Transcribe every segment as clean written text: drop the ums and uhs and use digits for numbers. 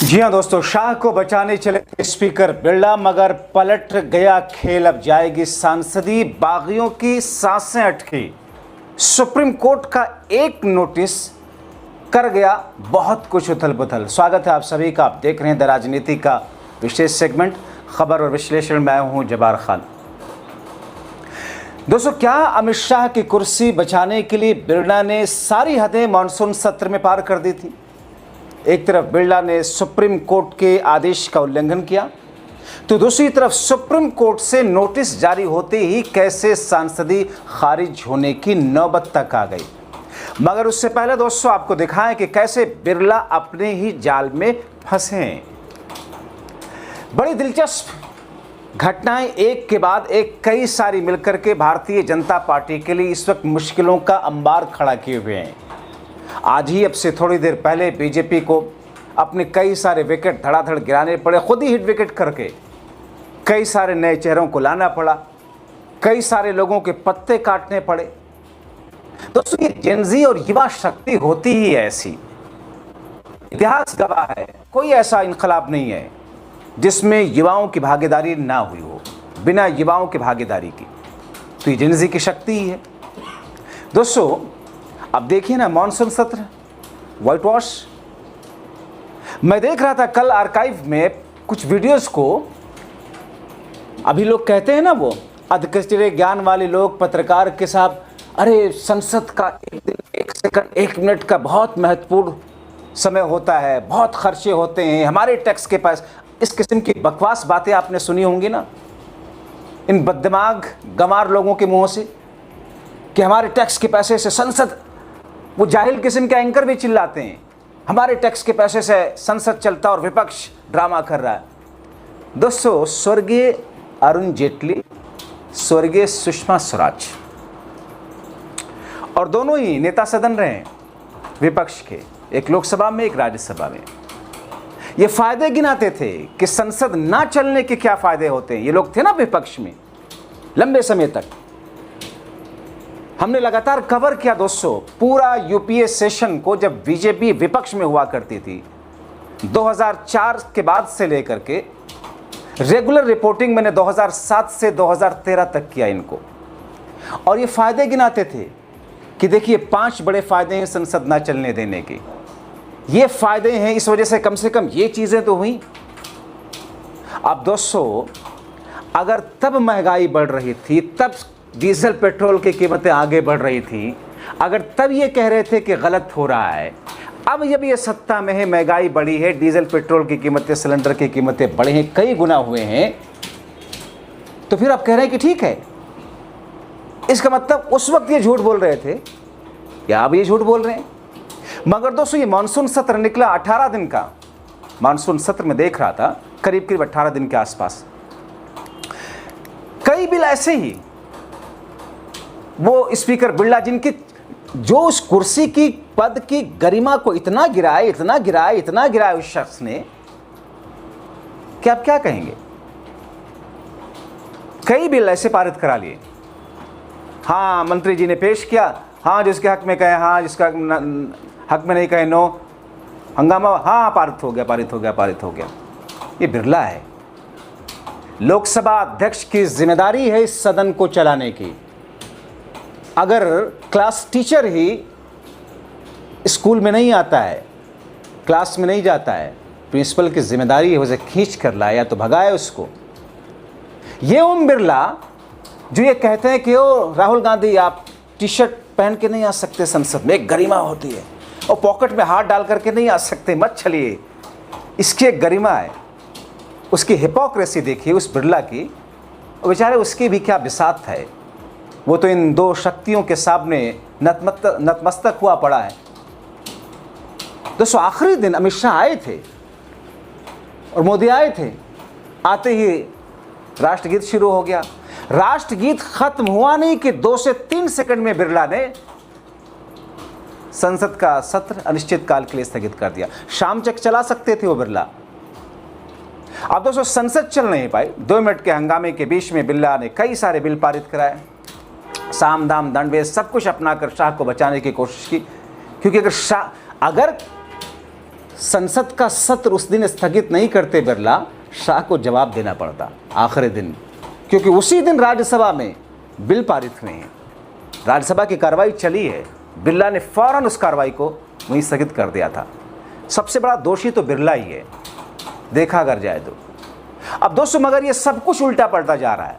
जी हाँ दोस्तों, शाह को बचाने चले स्पीकर बिरला, मगर पलट गया खेल। अब जाएगी सांसदीय बागियों की सांसें अटकी। सुप्रीम कोर्ट का एक नोटिस कर गया बहुत कुछ उथल पुथल। स्वागत है आप सभी का। आप देख रहे हैं द राजनीति का विशेष सेगमेंट खबर और विश्लेषण में। मैं हूं जबार खान। दोस्तों, क्या अमित शाह की कुर्सी बचाने के लिए बिरला ने सारी हदें मानसून सत्र में पार कर दी थी? एक तरफ बिरला ने सुप्रीम कोर्ट के आदेश का उल्लंघन किया, तो दूसरी तरफ सुप्रीम कोर्ट से नोटिस जारी होते ही कैसे सांसदी खारिज होने की नौबत तक आ गई। मगर उससे पहले दोस्तों आपको दिखाएं कि कैसे बिरला अपने ही जाल में फंसे हैं। बड़ी दिलचस्प घटनाएं एक के बाद एक कई सारी मिलकर के भारतीय जनता पार्टी के लिए इस वक्त मुश्किलों का अंबार खड़ा किए हुए हैं। आज ही अब से थोड़ी देर पहले बीजेपी को अपने कई सारे विकेट धड़ाधड़ गिराने पड़े, खुद ही हिट विकेट करके कई सारे नए चेहरों को लाना पड़ा, कई सारे लोगों के पत्ते काटने पड़े। दोस्तों, ये जेनजी और युवा शक्ति होती ही ऐसी। इतिहास गवाह है, कोई ऐसा इनकलाब नहीं है जिसमें युवाओं की भागीदारी ना हुई हो, बिना युवाओं की भागीदारी की। तो ये जेनजी की शक्ति ही है। दोस्तों, अब देखिए ना, मॉनसून सत्र व्हाइट वॉश। मैं देख रहा था कल आर्काइव में कुछ वीडियोस को। अभी लोग कहते हैं ना, वो अधकचरे ज्ञान वाले लोग, पत्रकार के साहब, अरे संसद का एक दिन, एक सेकंड, एक मिनट का बहुत महत्वपूर्ण समय होता है, बहुत खर्चे होते हैं, हमारे टैक्स के पास। इस किस्म की बकवास बातें आपने सुनी होंगी ना इन बददिमाग गंवार लोगों के मुंह से, कि हमारे टैक्स के पैसे से संसद, वो जाहिल किस्म के एंकर भी चिल्लाते हैं, हमारे टैक्स के पैसे से संसद चलता और विपक्ष ड्रामा कर रहा है। दोस्तों, स्वर्गीय अरुण जेटली, स्वर्गीय सुषमा स्वराज, और दोनों ही नेता सदन रहे हैं विपक्ष के, एक लोकसभा में एक राज्यसभा में। ये फायदे गिनाते थे कि संसद ना चलने के क्या फायदे होते हैं। ये लोग थे ना विपक्ष में लंबे समय तक। हमने लगातार कवर किया दोस्तों पूरा यूपीए सेशन को, जब बीजेपी विपक्ष में हुआ करती थी 2004 के बाद से लेकर के। रेगुलर रिपोर्टिंग मैंने 2007 से 2013 तक किया इनको, और ये फायदे गिनाते थे कि देखिए 5 बड़े फायदे हैं संसद ना चलने देने के। ये फायदे हैं, इस वजह से कम ये चीजें तो हुई। अब दोस्तों, अगर तब महंगाई बढ़ रही थी, तब डीजल पेट्रोल की कीमतें आगे बढ़ रही थी, अगर तब ये कह रहे थे कि गलत हो रहा है, अब जब ये सत्ता में है, महंगाई बढ़ी है, डीजल पेट्रोल की कीमतें, सिलेंडर की कीमतें बढ़े हैं, कई गुना हुए हैं, तो फिर आप कह रहे हैं कि ठीक है। इसका मतलब उस वक्त ये झूठ बोल रहे थे या अब ये झूठ बोल रहे हैं। मगर दोस्तों, ये मानसून सत्र निकला 18 दिन का। मानसून सत्र में देख रहा था करीब करीब 18 दिन के आसपास। कई बिल ऐसे ही, वो स्पीकर बिरला, जिनकी जो उस कुर्सी की पद की गरिमा को इतना गिराया उस शख्स ने, कि आप क्या कहेंगे। कई बिल ऐसे पारित करा लिए। हाँ, मंत्री जी ने पेश किया, हाँ जिसके हक में कहे हाँ, जिसका हक में नहीं कहे नो, हंगामा, हाँ पारित हो गया। ये बिरला है। लोकसभा अध्यक्ष की जिम्मेदारी है इस सदन को चलाने की। अगर क्लास टीचर ही स्कूल में नहीं आता है, क्लास में नहीं जाता है, प्रिंसिपल की जिम्मेदारी है उसे खींच कर लाए या तो भगाए उसको। ये ओम बिरला जो ये कहते हैं कि ओ राहुल गांधी, आप टी शर्ट पहन के नहीं आ सकते संसद में, एक गरिमा होती है, और पॉकेट में हाथ डाल करके नहीं आ सकते, मत चलिए, इसकी एक गरिमा है। उसकी हिपोक्रेसी देखिए उस बिरला की, और बेचारे उसकी भी क्या बिसात है। वो तो इन दो शक्तियों के सामने नतमस्तक हुआ पड़ा है। दोस्तों, आखिरी दिन अमित शाह आए थे और मोदी आए थे। आते ही राष्ट्रगीत शुरू हो गया। राष्ट्रगीत खत्म हुआ नहीं कि 2 से 3 सेकंड में बिरला ने संसद का सत्र अनिश्चितकाल के लिए स्थगित कर दिया। शाम तक चला सकते थे वो बिरला। अब दोस्तों, संसद चल नहीं पाई। 2 मिनट के हंगामे के बीच में बिरला ने कई सारे बिल पारित कराए, साम दाम दंड सब कुछ अपनाकर शाह को बचाने की कोशिश की। क्योंकि अगर संसद का सत्र उस दिन स्थगित नहीं करते बिरला, शाह को जवाब देना पड़ता आखिरी दिन, क्योंकि उसी दिन राज्यसभा में बिल पारित हुए हैं, राज्यसभा की कार्रवाई चली है, बिरला ने फौरन उस कार्रवाई को वहीं स्थगित कर दिया था। सबसे बड़ा दोषी तो बिरला ही है, देखा अगर जाए तो। अब दोस्तों मगर ये सब कुछ उल्टा पलटा जा रहा है।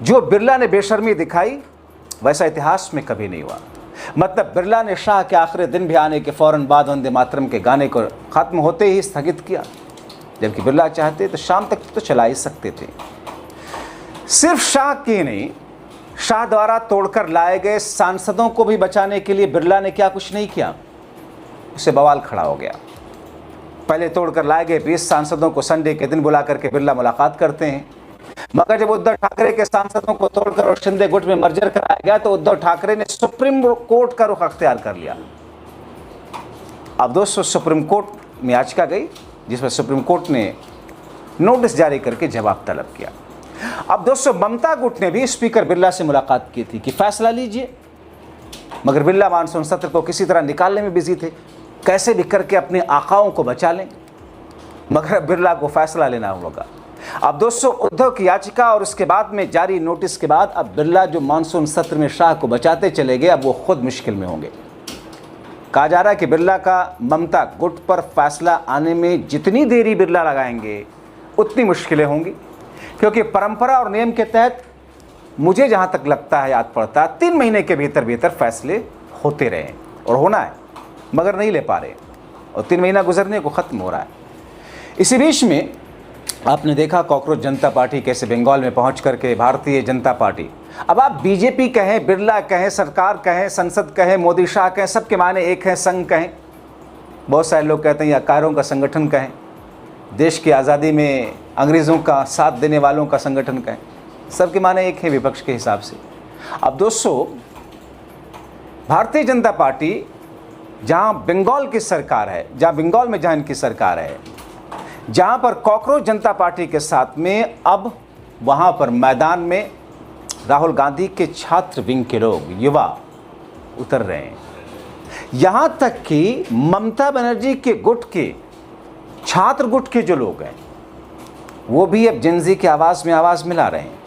जो बिरला ने बेशर्मी दिखाई वैसा इतिहास में कभी नहीं हुआ। मतलब बिरला ने शाह के आखिरी दिन भी आने के फौरन बाद वंदे मातरम के गाने को खत्म होते ही स्थगित किया, जबकि बिरला चाहते तो शाम तक तो चला ही सकते थे। सिर्फ शाह की नहीं, शाह द्वारा तोड़कर लाए गए सांसदों को भी बचाने के लिए बिरला ने क्या कुछ नहीं किया, उससे बवाल खड़ा हो गया। पहले तोड़कर लाए गए 20 सांसदों को संडे के दिन बुला करके बिरला मुलाकात करते हैं, मगर जब उद्धव ठाकरे के सांसदों को तोड़कर और शिंदे गुट में मर्जर कराया गया तो उद्धव ठाकरे ने सुप्रीम कोर्ट का रुख अख्तियार कर लिया। अब दोस्तों सुप्रीम कोर्ट में याचिका गई, जिसमें सुप्रीम कोर्ट ने नोटिस जारी करके जवाब तलब किया। अब दोस्तों ममता गुट ने भी स्पीकर बिरला से मुलाकात की थी कि फैसला लीजिए, मगर बिरला मानसून सत्र को किसी तरह निकालने में बिजी थे, कैसे भी करके अपने आकाओं को बचा लें, मगर बिरला को फैसला लेना होगा। अब दोस्तों उद्धव की याचिका और उसके बाद में जारी नोटिस के बाद अब बिरला जो मानसून सत्र में शाह को बचाते चले गए, अब वो खुद मुश्किल में होंगे। कहा जा रहा है कि बिरला का ममता गुट पर फैसला आने में जितनी देरी बिरला लगाएंगे उतनी मुश्किलें होंगी, क्योंकि परंपरा और नियम के तहत मुझे जहां तक लगता है, याद पड़ता है, 3 महीने के भीतर भीतर फैसले होते रहे और होना है, मगर नहीं ले पा रहे और 3 महीना गुजरने को ख़त्म हो रहा है। इसी बीच में आपने देखा कॉकरोच जनता पार्टी कैसे बंगाल में पहुंच करके भारतीय जनता पार्टी, अब आप बीजेपी कहें, बिरला कहें, सरकार कहें, संसद कहें, मोदी शाह कहें, सबके माने एक हैं, संघ कहें, बहुत सारे लोग कहते हैं या कायरों का संगठन कहें, देश की आज़ादी में अंग्रेज़ों का साथ देने वालों का संगठन कहें, सबके माने एक है विपक्ष के हिसाब से। अब दोस्तों भारतीय जनता पार्टी जहां बंगाल की सरकार है, जहां बंगाल में जहां इनकी सरकार है, जहां पर कॉकरोच जनता पार्टी के साथ में अब वहां पर मैदान में राहुल गांधी के छात्र विंग के लोग, युवा उतर रहे हैं। यहां तक कि ममता बनर्जी के गुट के छात्र गुट के जो लोग हैं वो भी अब जेनजी की आवाज़ में आवाज़ मिला रहे हैं।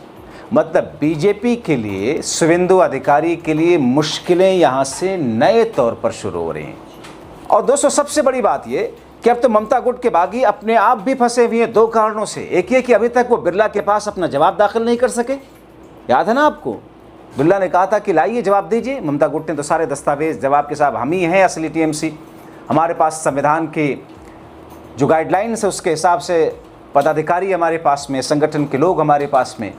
मतलब बीजेपी के लिए, शुवेंदु अधिकारी के लिए मुश्किलें यहाँ से नए तौर पर शुरू हो रही हैं। और दोस्तों सबसे बड़ी बात ये कि अब तो ममता गुट के बागी अपने आप भी फंसे हुए हैं 2 कारणों से। एक ये कि अभी तक वो बिरला के पास अपना जवाब दाखिल नहीं कर सके, याद है ना आपको, बिरला ने कहा था कि लाइए जवाब दीजिए, ममता गुट ने तो सारे दस्तावेज जवाब के साथ हम ही हैं असली टीएमसी, हमारे पास संविधान की जो गाइडलाइंस है उसके हिसाब से पदाधिकारी हमारे पास में, संगठन के लोग हमारे पास में,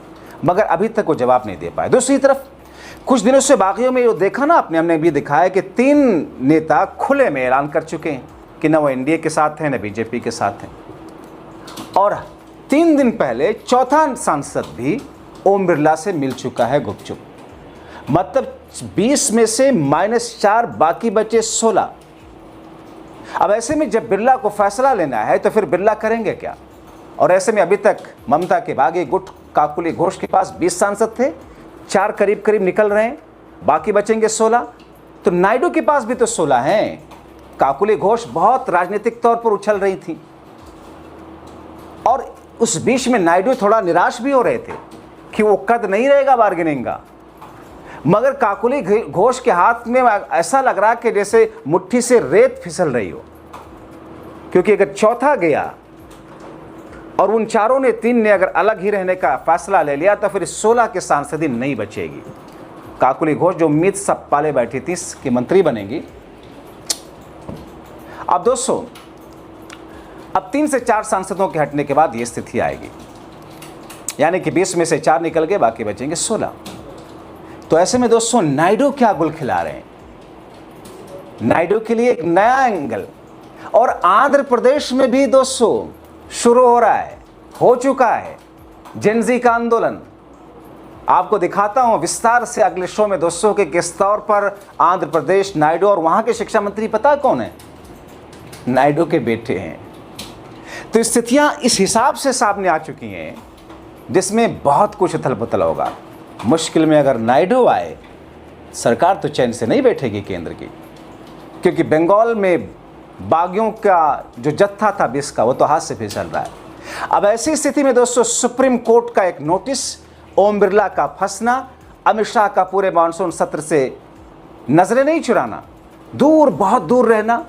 मगर अभी तक वो जवाब नहीं दे पाए। दूसरी तरफ कुछ दिनों से बागियों में ये देखा ना आपने, हमने भी दिखाया कि 3 नेता खुले में ऐलान कर चुके हैं कि न वो एनडीए के साथ हैं न बीजेपी के साथ हैं। और 3 दिन पहले चौथा सांसद भी ओम बिरला से मिल चुका है गुपचुप। मतलब 20 में से -4, बाकी बचे 16। अब ऐसे में जब बिरला को फैसला लेना है तो फिर बिरला करेंगे क्या? और ऐसे में अभी तक ममता के बागी गुट काकुली घोष के पास 20 सांसद थे, 4 करीब करीब निकल रहे हैं, बाकी बचेंगे 16। तो नायडू के पास भी तो 16 हैं। काकुली घोष बहुत राजनीतिक तौर पर उछल रही थी और उस बीच में नायडू थोड़ा निराश भी हो रहे थे कि वो कद नहीं रहेगा बार्गेनिंग का, मगर काकुली घोष के हाथ में ऐसा लग रहा कि जैसे मुट्ठी से रेत फिसल रही हो, क्योंकि अगर चौथा गया और उन 4 ने 3 ने अगर अलग ही रहने का फैसला ले लिया तो फिर 16 के सांसदी नहीं बचेगी। काकुली घोष जो उम्मीद सब पाले बैठी थी कि मंत्री बनेगी, अब दोस्तों अब 3 से 4 सांसदों के हटने के बाद ये स्थिति आएगी, यानी कि 20 में से 4 निकल गए, बाकी बचेंगे 16। तो ऐसे में दोस्तों नायडू क्या गुल खिला रहे हैं? नायडू के लिए एक नया एंगल, और आंध्र प्रदेश में भी दोस्तों शुरू हो रहा है, हो चुका है जेनजी का आंदोलन। आपको दिखाता हूं विस्तार से अगले शो में दोस्तों के किस तौर पर आंध्र प्रदेश, नायडू और वहां के शिक्षा मंत्री पता कौन है? नायडू के बेटे हैं। तो स्थितियां इस हिसाब से सामने आ चुकी हैं जिसमें बहुत कुछ उथल पुथल होगा। मुश्किल में अगर नायडू आए, सरकार तो चैन से नहीं बैठेगी केंद्र की, क्योंकि बंगाल में बागियों का जो जत्था था विष का, वो तो हाथ से फिसल रहा है। अब ऐसी स्थिति में दोस्तों सुप्रीम कोर्ट का एक नोटिस, ओम बिरला का फंसना, अमित शाह का पूरे मानसून सत्र से नजरें नहीं चुराना, दूर बहुत दूर रहना।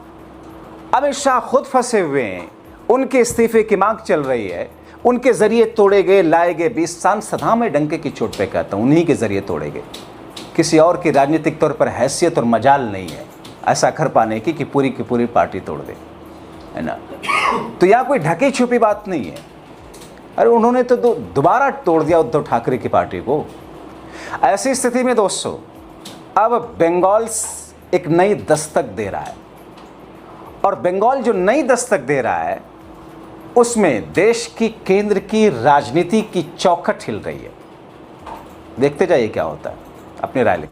अमित शाह खुद फंसे हुए हैं, उनके इस्तीफे की मांग चल रही है, उनके जरिए तोड़े गए लाए गए 20 सांसद, हाँ मैं डंके की चोट पे कहता हूँ, उन्हीं के जरिए तोड़े गए। किसी और की राजनीतिक तौर पर हैसियत और मजाल नहीं है ऐसा कर पाने की पूरी पार्टी तोड़ दे, है ना। तो यहाँ कोई ढकी छुपी बात नहीं है। अरे उन्होंने तो दोबारा तोड़ दिया उद्धव ठाकरे की पार्टी को। ऐसी स्थिति में दोस्तों अब बंगाल एक नई दस्तक दे रहा है, और बंगाल जो नई दस्तक दे रहा है उसमें देश की केंद्र की राजनीति की चौखट हिल रही है। देखते जाइए क्या होता है, अपनी राय लिखें।